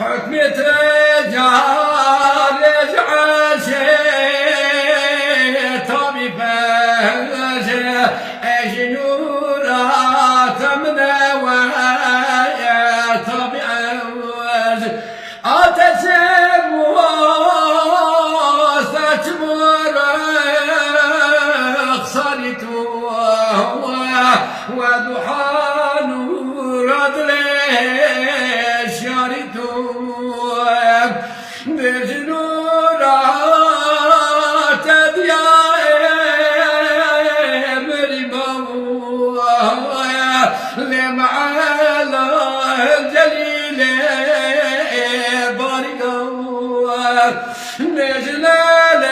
حكمة رجال يجعل شيء طبيبه أجنورات من ويا طبيعه أتسم وستمر خسرت وضحى نور أدلي شارت بجنورات أدياء مريم لمعالى الجليل بارقا نجلال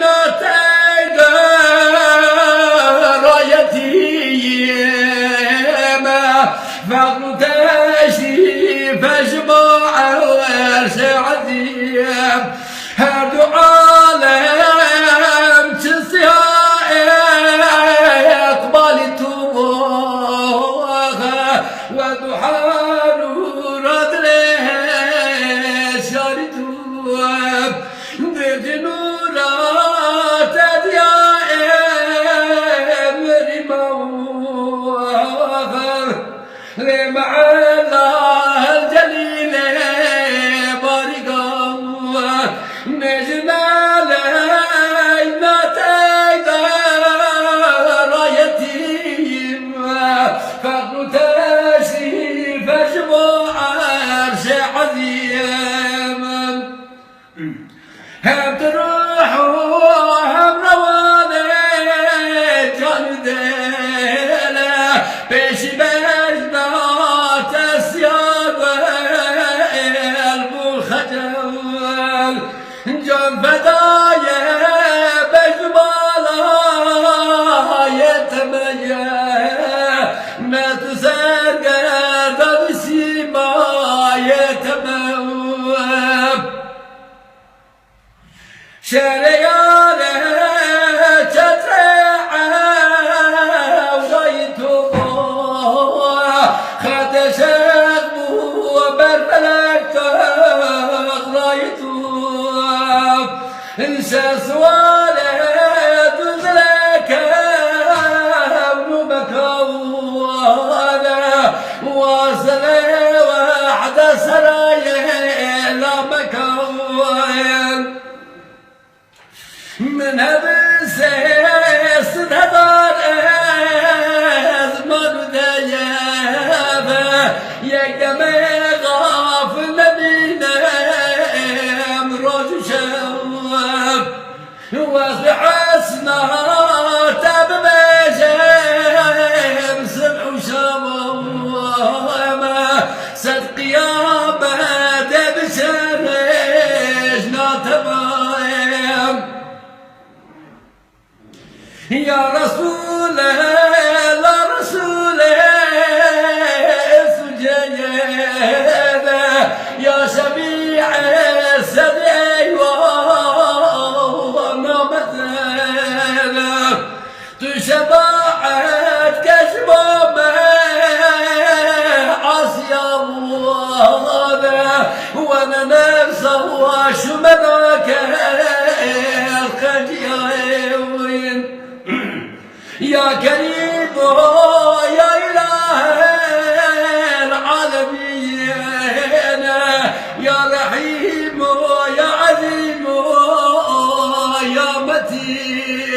نتيد رايتي ما فقط تشريف أجمع ورسعتي هاد عالم تسيا اقبلت وضحى نور أدلي شارت بجنورات أدياء مريم لمع الله الجليل بارقا نجنا لينا تيدا رايتي فقر تشريف أجمع عرش عظيم هم تروح وهم رواني جانديلا بيش بجنا تسياب المخجل جنب فدايا بجمالا يتميا ما تسرق بسيما يتموب شريان تترعى وغيتو خد شغبو وبربلك غرايتو انسى سوالد ذلك ونوبك واصل وحد سرايا لا مكان من هذا السيس نظر أزمر ديابة يا جماعة غافل بينا أمرج شواب وحسنا تاب بجيب سبع شواب صدق قيامة دب شرش ناتبايم يا رسول الله رسول سجينا يا شفيع السدي وانا مثلا تشفاعت كشف عصيا وانا نفسه وشمناك الخجيوين يا كريم يا إله العالمين يا رحيم يا عظيم يا متين